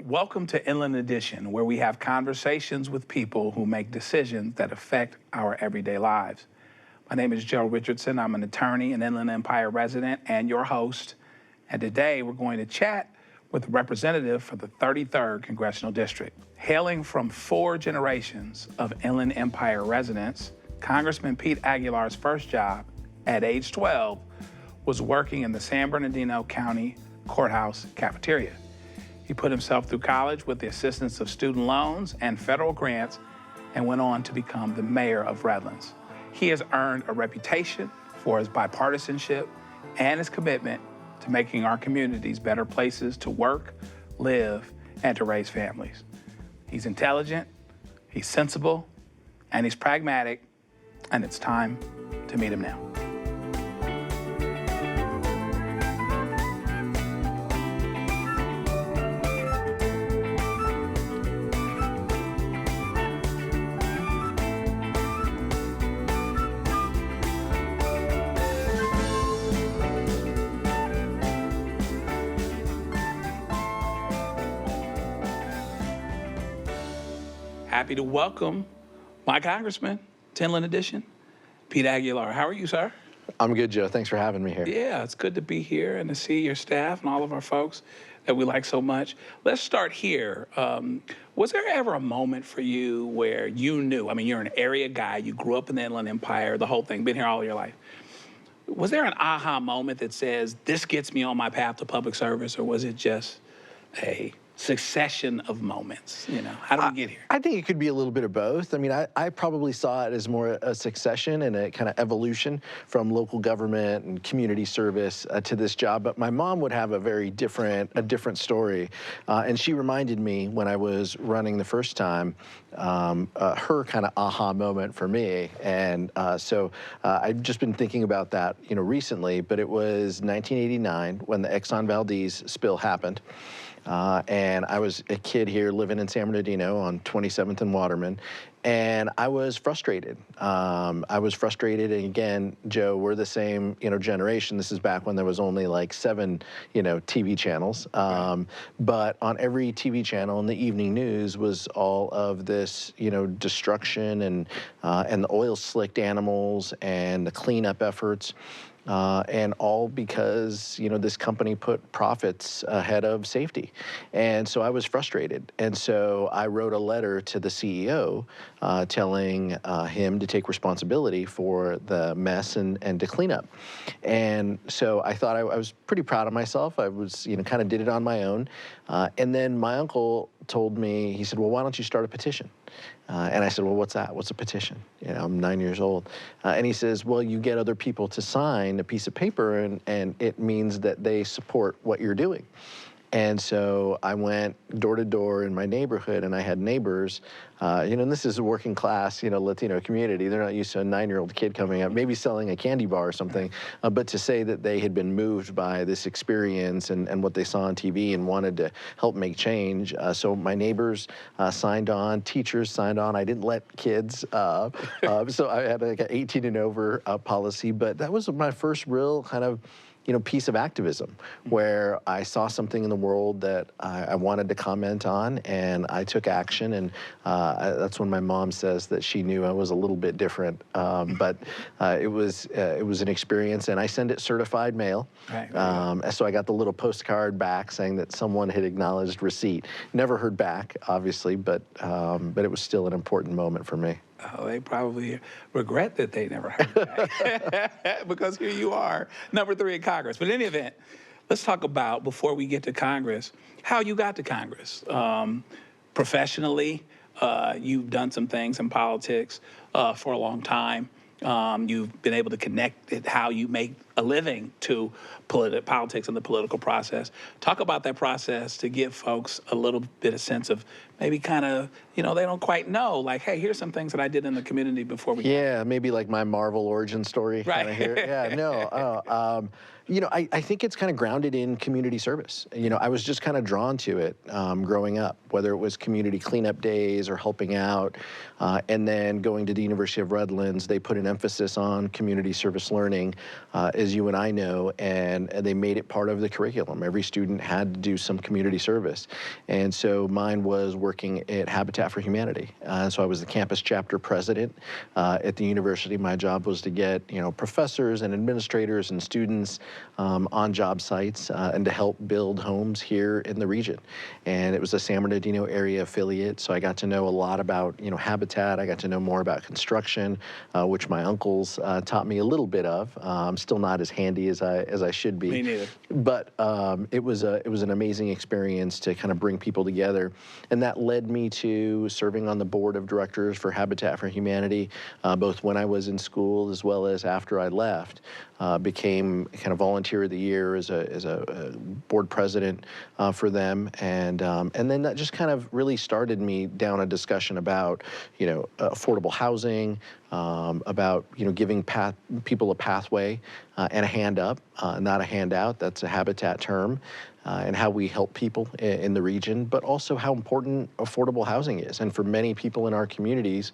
Welcome to Inland Edition, where we have conversations with people who make decisions that affect our everyday lives. My name is Joe Richardson. I'm an attorney, an Inland Empire resident, and your host. And today we're going to chat with a representative for the 33rd Congressional District. Hailing from 4 generations of Inland Empire residents, Congressman Pete Aguilar's first job at age 12 was working in the San Bernardino County Courthouse cafeteria. He put himself through college with the assistance of student loans and federal grants and went on to become the mayor of Redlands. He has earned a reputation for his bipartisanship and his commitment to making our communities better places to work, live, and to raise families. He's intelligent, he's sensible, and he's pragmatic, and it's time to meet him now. Happy to welcome my congressman to Inland Edition, Pete Aguilar. How are you, sir? I'm good, Joe. Thanks for having me here. Yeah, it's good to be here and to see your staff and all of our folks that we like so much. Let's start here. Was there ever a moment for you where you knew, I mean, you're an area guy, you grew up in the Inland Empire, the whole thing, been here all your life. Was there an aha moment that says, this gets me on my path to public service, or was it just a succession of moments? You know, how do we get here? I think it could be a little bit of both. I mean, I probably saw it as more a succession and a kind of evolution from local government and community service to this job. But my mom would have a different story. And she reminded me when I was running the first time, her kind of aha moment for me. And so I've just been thinking about that, recently, but it was 1989 when the Exxon Valdez spill happened. And I was a kid here living in San Bernardino on 27th and Waterman, and I was frustrated. And again, Joe, we're the same, generation. This is back when there was only like 7, TV channels. But on every TV channel in the evening news was all of this, destruction and the oil slicked animals and the cleanup efforts. And all because, this company put profits ahead of safety. And so I was frustrated. And so I wrote a letter to the CEO telling him to take responsibility for the mess and to clean up. And so I thought I was pretty proud of myself. I was, kind of did it on my own. And then my uncle told me, he said, well, why don't you start a petition? And I said, well, what's that? What's a petition? I'm 9 years old. And he says, well, you get other people to sign a piece of paper, and it means that they support what you're doing. And so I went door to door in my neighborhood, and I had neighbors, and this is a working class, Latino community. They're not used to a 9-year-old kid coming up, maybe selling a candy bar or something, but to say that they had been moved by this experience and what they saw on TV and wanted to help make change. So my neighbors signed on, teachers signed on. I didn't let kids, so I had like an 18 and over policy, but that was my first real kind of piece of activism where I saw something in the world that I wanted to comment on, and I took action. And that's when my mom says that she knew I was a little bit different. But it was an experience, and I send it certified mail. Right. So I got the little postcard back saying that someone had acknowledged receipt. Never heard back, obviously, but it was still an important moment for me. Oh, they probably regret that they never heard back because here you are, number 3 in Congress. But in any event, let's talk about, before we get to Congress, how you got to Congress. Professionally, you've done some things in politics for a long time. You've been able to connect how you make a living to politics and the political process. Talk about that process to give folks a little bit of sense of maybe kind of, they don't quite know, like, hey, here's some things that I did in the community before we. Yeah, maybe like my Marvel origin story. Right. Here. Yeah, no. I think it's kind of grounded in community service. I was just kind of drawn to it growing up, whether it was community cleanup days or helping out. And then going to the University of Redlands, they put an emphasis on community service learning as you and I know, and they made it part of the curriculum. Every student had to do some community service. And so mine was working at Habitat for Humanity. So I was the campus chapter president at the university. My job was to get, professors and administrators and students on job sites and to help build homes here in the region. And it was a San Bernardino area affiliate, so I got to know a lot about, Habitat. I got to know more about construction, which my uncles taught me a little bit of. I'm still not as handy as I should be. Me neither. But it was an amazing experience to kind of bring people together, and that led me to serving on the board of directors for Habitat for Humanity, both when I was in school as well as after I left. Became kind of volunteer of the year as a board president for them, and then that just kind of really started me down a discussion about affordable housing, about giving people a pathway and a hand up, not a handout. That's a Habitat term. And how we help people in the region, but also how important affordable housing is. And for many people in our communities,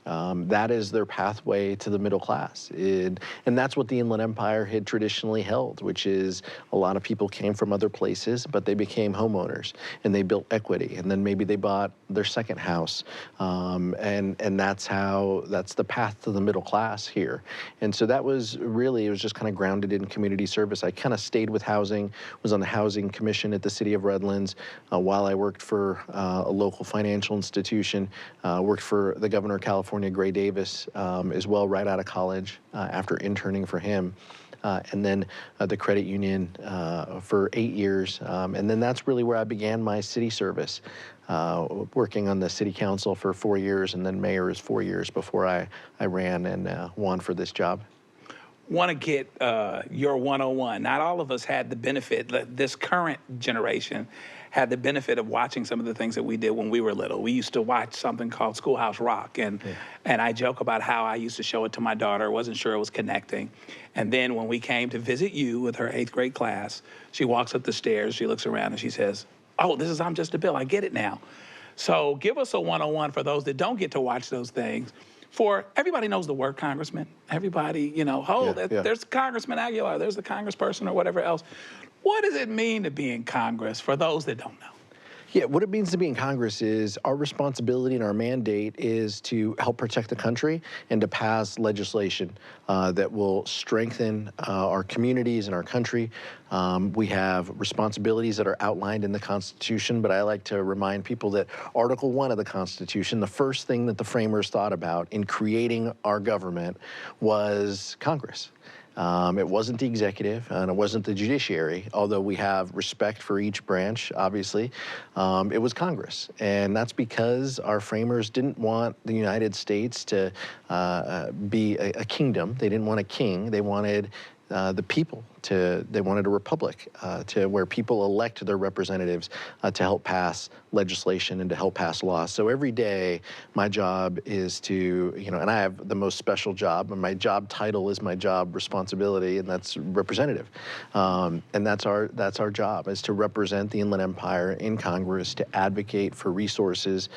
that is their pathway to the middle class. And that's what the Inland Empire had traditionally held, which is a lot of people came from other places, but they became homeowners and they built equity. And then maybe they bought their second house. And that's the path to the middle class here. And so that was really, it was just kind of grounded in community service. I kind of stayed with housing, was on the Housing Commission at the City of Redlands while I worked for a local financial institution, worked for the Governor of California, Gray Davis, as well, right out of college after interning for him. And then the credit union for 8 years. And then that's really where I began my city service, working on the city council for 4 years and then mayor is 4 years before I ran and won for this job. Want to get your 101. Not all of us had the benefit, this current generation had the benefit of watching some of the things that we did when we were little. We used to watch something called Schoolhouse Rock, and I joke about how I used to show it to my daughter, wasn't sure it was connecting. And then when we came to visit you with her 8th grade class, she walks up the stairs, she looks around and she says, "Oh, this is I'm Just a Bill, I get it now." So give us a 101 for those that don't get to watch those things. For everybody knows the word congressman. Everybody, there's Congressman Aguilar, there's the congressperson or whatever else. What does it mean to be in Congress for those that don't know? Yeah, what it means to be in Congress is our responsibility and our mandate is to help protect the country and to pass legislation that will strengthen our communities and our country. We have responsibilities that are outlined in the Constitution, but I like to remind people that Article 1 of the Constitution, the first thing that the framers thought about in creating our government was Congress. It wasn't the executive and it wasn't the judiciary, although we have respect for each branch, obviously. It was Congress. And that's because our framers didn't want the United States to be a kingdom. They didn't want a king. They wanted the people they wanted a republic to where people elect their representatives to help pass legislation and to help pass laws. So every day, my job is to, and I have the most special job, and my job title is my job responsibility, and that's representative. And that's our job, is to represent the Inland Empire in Congress, to advocate for resources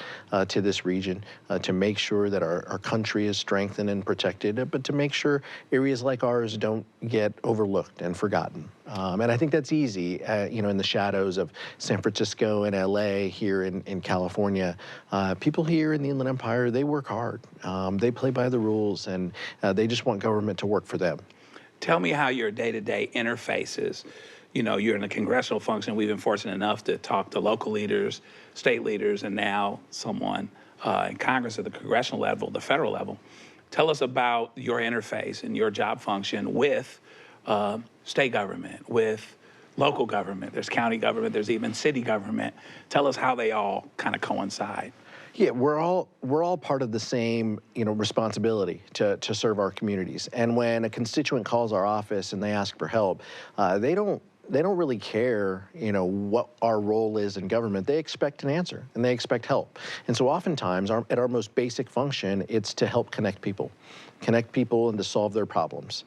to this region, to make sure that our country is strengthened and protected, but to make sure areas like ours don't get overlooked and forgotten. And I think that's easy, in the shadows of San Francisco and LA here in California. People here in the Inland Empire, they work hard. They play by the rules, and they just want government to work for them. Tell me how your day-to-day interfaces. You're in a congressional function. We've been fortunate enough to talk to local leaders, state leaders, and now someone in Congress at the congressional level, the federal level. Tell us about your interface and your job function with state government, with local government. There's county government, there's even city government. Tell us how they all kind of coincide. Yeah, we're all part of the same, responsibility to serve our communities. And when a constituent calls our office and they ask for help, they don't they don't really care, what our role is in government. They expect an answer and they expect help. And so oftentimes at our most basic function, it's to help connect people and to solve their problems.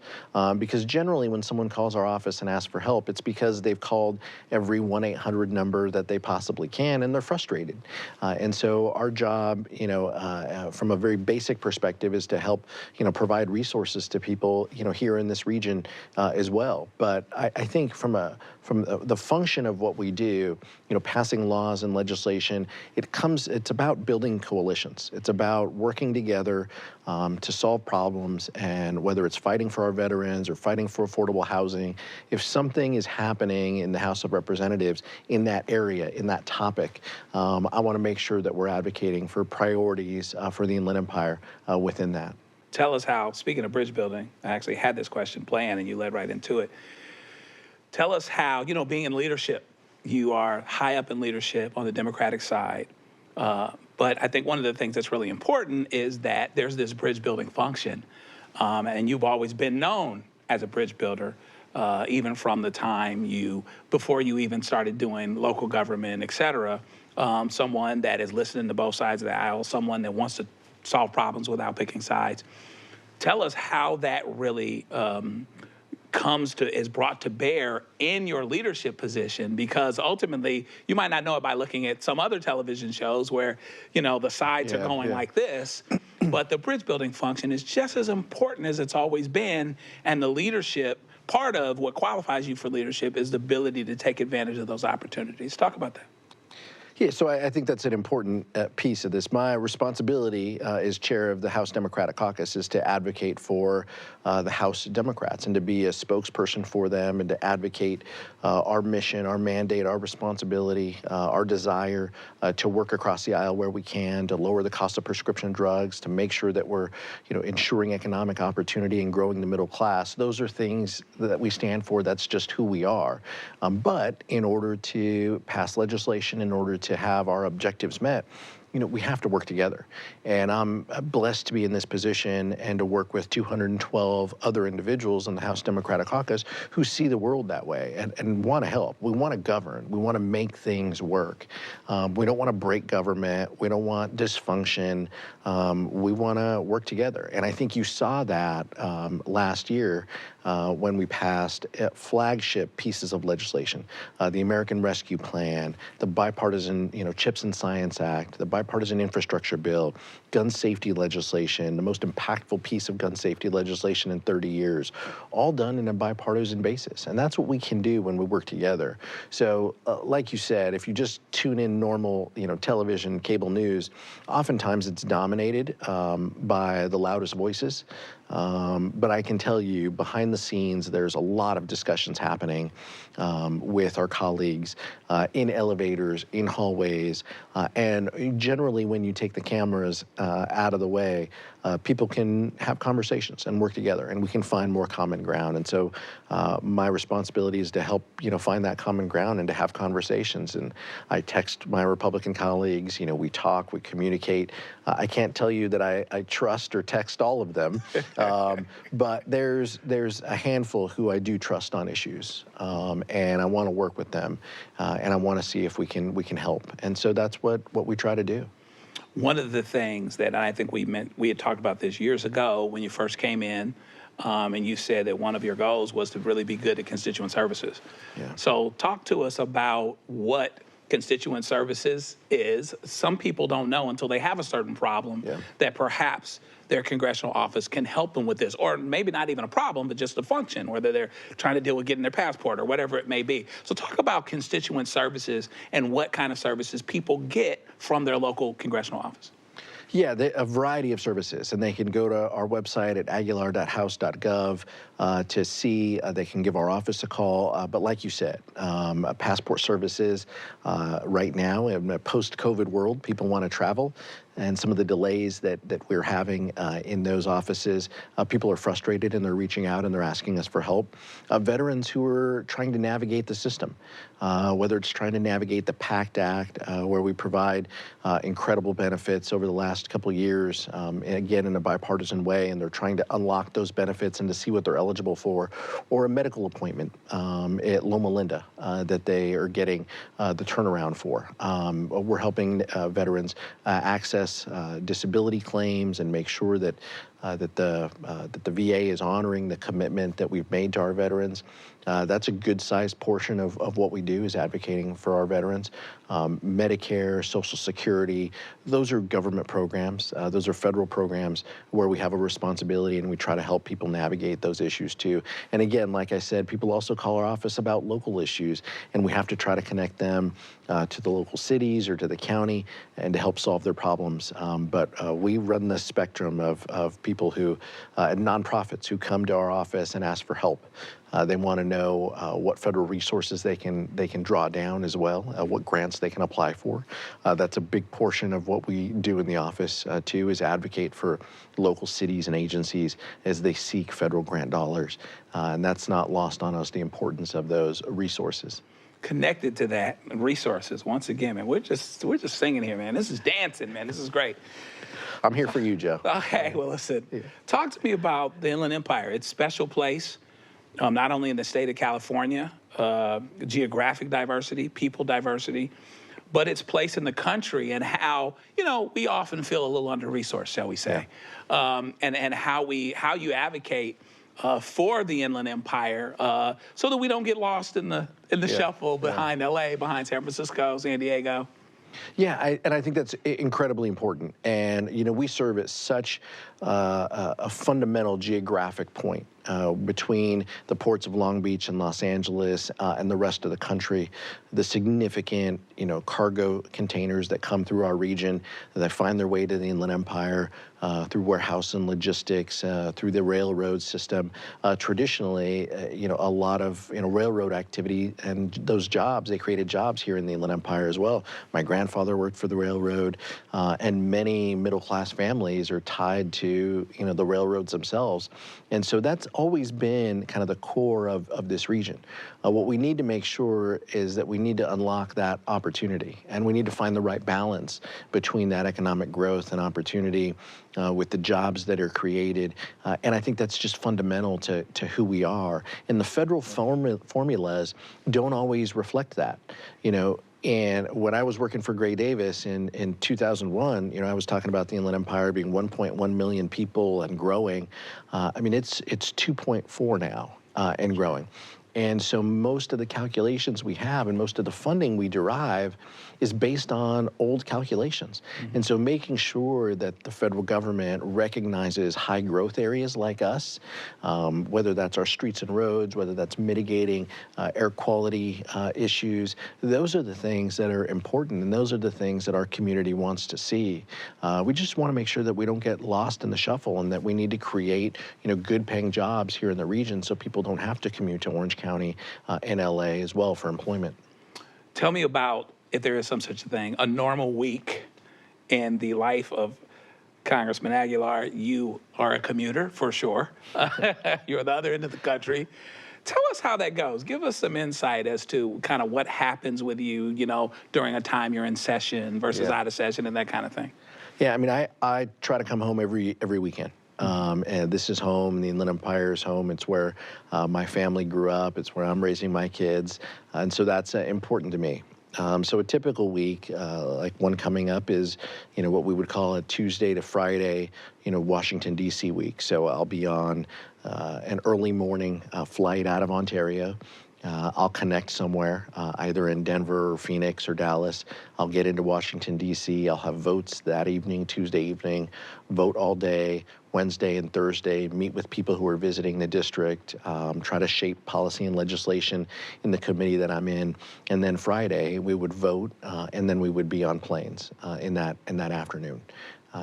Because generally when someone calls our office and asks for help, it's because they've called every 1-800 number that they possibly can and they're frustrated. And so our job, from a very basic perspective is to help, provide resources to people, here in this region as well. But I think from the function of what we do, passing laws and legislation, it's about building coalitions. It's about working together to solve problems, and whether it's fighting for our veterans or fighting for affordable housing, if something is happening in the House of Representatives in that area, in that topic, I want to make sure that we're advocating for priorities for the Inland Empire within that. Tell us how, speaking of bridge building, I actually had this question planned and you led right into it. Tell us how, being in leadership, you are high up in leadership on the Democratic side. But I think one of the things that's really important is that there's this bridge building function. And you've always been known as a bridge builder, even from the time before you even started doing local government, et cetera. Someone that is listening to both sides of the aisle, someone that wants to solve problems without picking sides. Tell us how that really is brought to bear in your leadership position, because ultimately you might not know it by looking at some other television shows where, the sides are going like this, but the bridge building function is just as important as it's always been. And the leadership, part of what qualifies you for leadership is the ability to take advantage of those opportunities. Talk about that. Yeah, so I think that's an important piece of this. My responsibility as chair of the House Democratic Caucus is to advocate for the House Democrats and to be a spokesperson for them and to advocate our mission, our mandate, our responsibility, our desire to work across the aisle where we can, to lower the cost of prescription drugs, to make sure that we're, ensuring economic opportunity and growing the middle class. Those are things that we stand for. That's just who we are. But in order to pass legislation, in order to have our objectives met, we have to work together. And I'm blessed to be in this position and to work with 212 other individuals in the House Democratic Caucus who see the world that way and want to help. We want to govern. We want to make things work. We don't want to break government. We don't want dysfunction. We want to work together. And I think you saw that last year when we passed flagship pieces of legislation, the American Rescue Plan, the bipartisan, CHIPS and Science Act, the bipartisan infrastructure bill, gun safety legislation, the most impactful piece of gun safety legislation in 30 years, all done in a bipartisan basis. And that's what we can do when we work together. So like you said, if you just tune in normal, television, cable news, oftentimes it's dominated by the loudest voices. But I can tell you, behind the scenes, there's a lot of discussions happening with our colleagues in elevators, in hallways, and generally when you take the cameras out of the way, people can have conversations and work together, and we can find more common ground. And so my responsibility is to help, find that common ground and to have conversations. And I text my Republican colleagues, we talk, we communicate. I can't tell you that I trust or text all of them, but there's a handful who I do trust on issues, and I want to work with them, and I want to see if we can help. And so that's what we try to do. One of the things that I think we had talked about this years ago when you first came in, and you said that one of your goals was to really be good at constituent services. Yeah. So talk to us about what constituent services is. Some people don't know until they have a certain problem that perhaps their congressional office can help them with this, or maybe not even a problem, but just a function, whether they're trying to deal with getting their passport or whatever it may be. So talk about constituent services and what kind of services people get from their local congressional office. Yeah, a variety of services, and they can go to our website at aguilar.house.gov to see. They can give our office a call. But like you said, passport services right now in a post-COVID world, people want to travel. And some of the delays that we're having in those offices, people are frustrated and they're reaching out and they're asking us for help. Veterans who are trying to navigate the system, whether it's trying to navigate the PACT Act, where we provide incredible benefits over the last last couple of years, again in a bipartisan way, and they're trying to unlock those benefits and to see what they're eligible for, or a medical appointment at Loma Linda that they are getting the turnaround for. We're helping veterans access disability claims and make sure that that the VA is honoring the commitment that we've made to our veterans. That's a good-sized portion of what we do, is advocating for our veterans. Medicare, Social Security, those are government programs. Those are federal programs where we have a responsibility, and we try to help people navigate those issues too. And again, like I said, people also call our office about local issues, and we have to try to connect them to the local cities or to the county and to help solve their problems. But we run the spectrum of people who, and nonprofits who come to our office and ask for help. They want to know what federal resources they can draw down as well, what grants they can apply for. That's a big portion of what we do in the office too, is advocate for local cities and agencies as they seek federal grant dollars. And that's not lost on us, the importance of those resources. Connected to that, resources, once again, man, we're just singing here, man. This is dancing, man. This is great. I'm here for you, Joe. Okay, well, listen, talk to me about the Inland Empire. It's a special place, not only in the state of California, geographic diversity, people diversity, but its place in the country, and how, we often feel a little under-resourced, shall we say, and how you advocate for the Inland Empire, so that we don't get lost in the shuffle behind LA, behind San Francisco, San Diego. Yeah, and I think that's incredibly important. And, we serve at such a fundamental geographic point between the ports of Long Beach and Los Angeles and the rest of the country. The significant, cargo containers that come through our region, that find their way to the Inland Empire through warehouse and logistics, through the railroad system. Traditionally, a lot of railroad activity and those jobs, they created jobs here in the Inland Empire as well. My grandfather worked for the railroad, and many middle-class families are tied to the railroads themselves. And so that's always been kind of the core of this region. What we need to make sure is that we need to unlock that opportunity, and we need to find the right balance between that economic growth and opportunity with the jobs that are created. And I think that's just fundamental to who we are. And the federal formulas don't always reflect that. And when I was working for Gray Davis in 2001, I was talking about the Inland Empire being 1.1 million people and growing. It's 2.4 now and growing. And so most of the calculations we have and most of the funding we derive is based on old calculations. Mm-hmm. And so making sure that the federal government recognizes high growth areas like us, whether that's our streets and roads, whether that's mitigating air quality issues, those are the things that are important, and those are the things that our community wants to see. We just want to make sure that we don't get lost in the shuffle, and that we need to create good paying jobs here in the region so people don't have to commute to Orange County and LA as well for employment. Tell me about, if there is some such a thing, a normal week in the life of Congressman Aguilar. You are a commuter for sure. You're at the other end of the country. Tell us how that goes. Give us some insight as to kind of what happens with you, during a time you're in session versus out of session and that kind of thing. Yeah, I try to come home every weekend. And this is home, the Inland Empire is home. It's where my family grew up. It's where I'm raising my kids. And so that's important to me. So a typical week, like one coming up, is, what we would call a Tuesday to Friday, Washington, D.C. week. So I'll be on an early morning flight out of Ontario. I'll connect somewhere, either in Denver or Phoenix or Dallas. I'll get into Washington, D.C. I'll have votes that evening, Tuesday evening, vote all day, Wednesday and Thursday, meet with people who are visiting the district, try to shape policy and legislation in the committee that I'm in. And then Friday, we would vote, and then we would be on planes in that afternoon.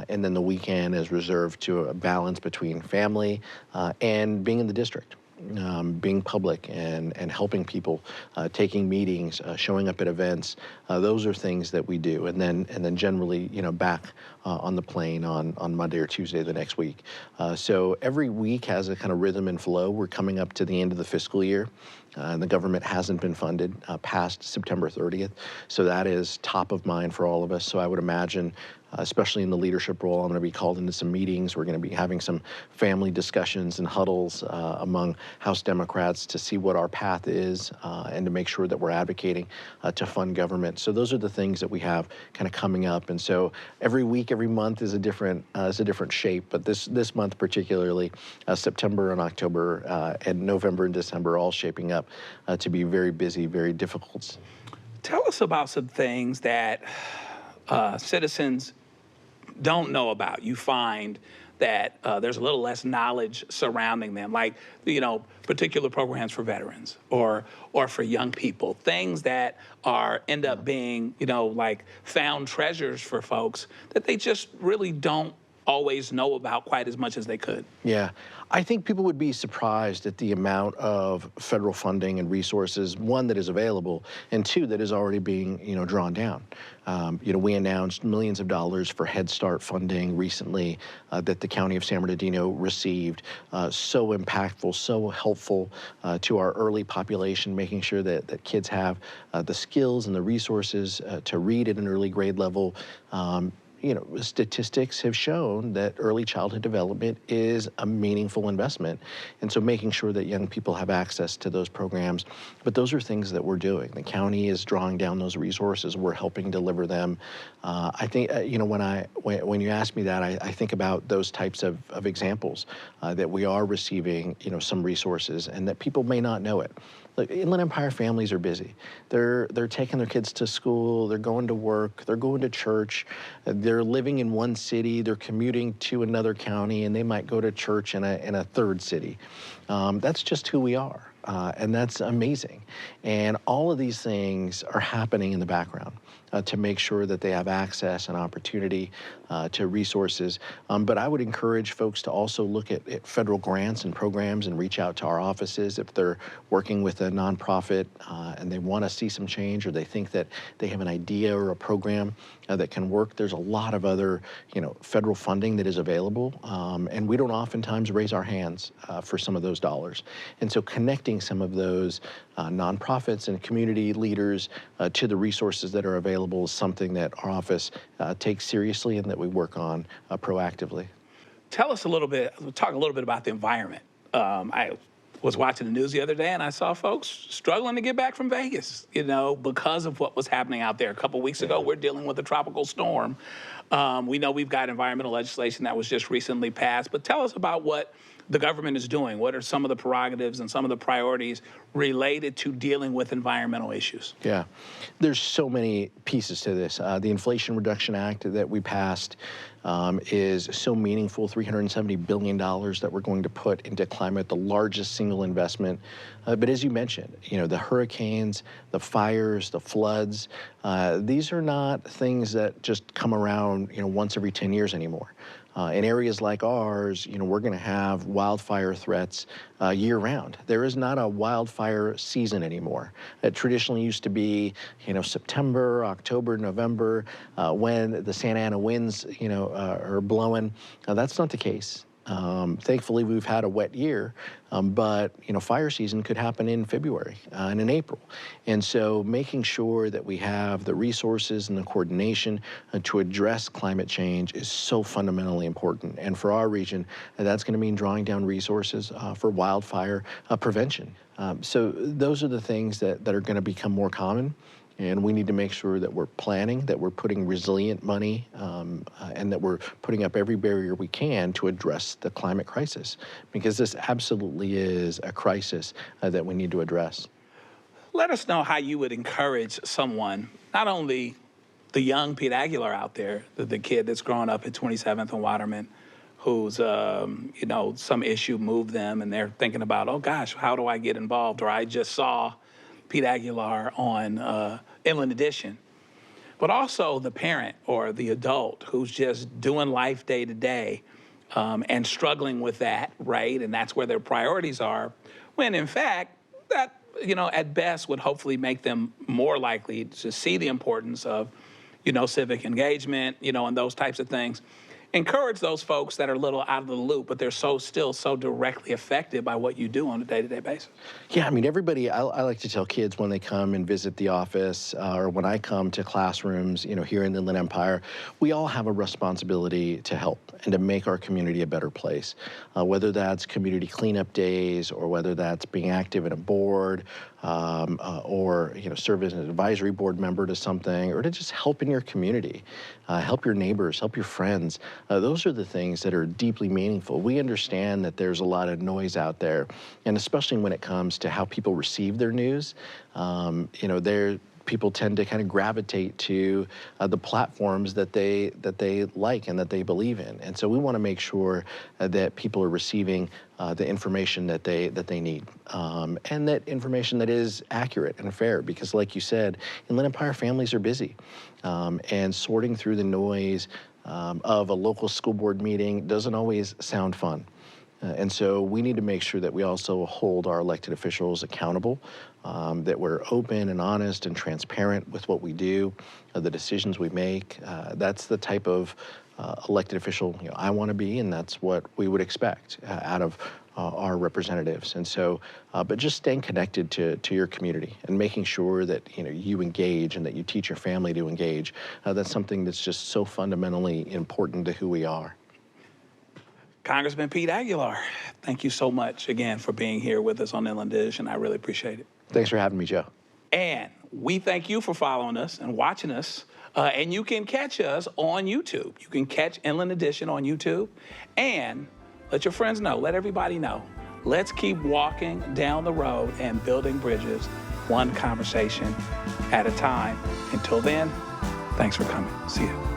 And then the weekend is reserved to a balance between family and being in the district. Being public and helping people, taking meetings, showing up at events. Those are things that we do. And then generally, back on the plane on Monday or Tuesday the next week. So every week has a kind of rhythm and flow. We're coming up to the end of the fiscal year. The government hasn't been funded past September 30th, so that is top of mind for all of us. So I would imagine, especially in the leadership role, I'm going to be called into some meetings. We're going to be having some family discussions and huddles among House Democrats to see what our path is and to make sure that we're advocating to fund government. So those are the things that we have kind of coming up. And so every week, every month is a different shape. But this month particularly, September and October and November and December, all shaping up to be very busy, very difficult. Tell us about some things that citizens don't know about. You find that there's a little less knowledge surrounding them, like, particular programs for veterans or for young people, things that end up being, like found treasures for folks that they just really don't always know about quite as much as they could. Yeah, I think people would be surprised at the amount of federal funding and resources, one, that is available, and two, that is already being, drawn down. We announced millions of dollars for Head Start funding recently that the County of San Bernardino received. So impactful, so helpful to our early population, making sure that kids have the skills and the resources to read at an early grade level. Statistics have shown that early childhood development is a meaningful investment. And so making sure that young people have access to those programs. But those are things that we're doing. The county is drawing down those resources. We're helping deliver them. I think, when you ask me that, I think about those types of examples that we are receiving, some resources and that people may not know it. Look, Inland Empire families are busy. They're taking their kids to school, they're going to work, they're going to church, they're living in one city, they're commuting to another county, and they might go to church in a third city. That's just who we are, and that's amazing. And all of these things are happening in the background to make sure that they have access and opportunity to resources. But I would encourage folks to also look at federal grants and programs and reach out to our offices if they're working with a nonprofit and they want to see some change, or they think that they have an idea or a program that can work. There's a lot of other, federal funding that is available, and we don't oftentimes raise our hands for some of those dollars. And so connecting some of those nonprofits and community leaders to the resources that are available is something that our office takes seriously and that we work on proactively. Talk a little bit about the environment. I was watching the news the other day and I saw folks struggling to get back from Vegas, because of what was happening out there. A couple weeks ago, we're dealing with a tropical storm. We know we've got environmental legislation that was just recently passed, but tell us about what the government is doing. What are some of the prerogatives and some of the priorities related to dealing with environmental issues? Yeah, there's so many pieces to this. The Inflation Reduction Act that we passed is so meaningful, $370 billion that we're going to put into climate, the largest single investment. But as you mentioned, the hurricanes, the fires, the floods, these are not things that just come around, once every 10 years anymore. In areas like ours, we're going to have wildfire threats year-round. There is not a wildfire season anymore. It traditionally used to be, September, October, November, when the Santa Ana winds, are blowing. That's not the case. Thankfully, we've had a wet year, but fire season could happen in February and in April. And so making sure that we have the resources and the coordination to address climate change is so fundamentally important. And for our region, that's going to mean drawing down resources for wildfire prevention. So those are the things that are going to become more common. And we need to make sure that we're planning, that we're putting resilient money, and that we're putting up every barrier we can to address the climate crisis, because this absolutely is a crisis that we need to address. Let us know how you would encourage someone, not only the young Pete Aguilar out there, the kid that's growing up at 27th and Waterman, who's, some issue moved them and they're thinking about, oh gosh, how do I get involved? Or I just saw Pete Aguilar on Inland Edition, but also the parent or the adult who's just doing life day to day and struggling with that, right? And that's where their priorities are, when in fact, that, at best would hopefully make them more likely to see the importance of, civic engagement, and those types of things. encourage those folks that are a little out of the loop, but they're still so directly affected by what you do on a day-to-day basis? Yeah, I mean, everybody, I like to tell kids when they come and visit the office or when I come to classrooms, here in the Inland Empire, we all have a responsibility to help and to make our community a better place. Whether that's community cleanup days or whether that's being active in a board or, serve as an advisory board member to something or to just help in your community, help your neighbors, help your friends. Those are the things that are deeply meaningful. We understand that there's a lot of noise out there, and especially when it comes to how people receive their news, people tend to kind of gravitate to the platforms that they like and that they believe in. And so we want to make sure that people are receiving the information that they need, and that information that is accurate and fair. Because, like you said, Inland Empire families are busy, and sorting through the noise of a local school board meeting doesn't always sound fun. And so we need to make sure that we also hold our elected officials accountable, that we're open and honest and transparent with what we do, the decisions we make. That's the type of elected official I want to be, and that's what we would expect out of our representatives. And so, but just staying connected to your community and making sure that you engage and that you teach your family to engage. That's something that's just so fundamentally important to who we are. Congressman Pete Aguilar, thank you so much again for being here with us on Inland Edition. I really appreciate it. Thanks for having me, Joe. And we thank you for following us and watching us. And you can catch us on YouTube. You can catch Inland Edition on YouTube. And let your friends know, let everybody know. Let's keep walking down the road and building bridges, one conversation at a time. Until then, thanks for coming. See you.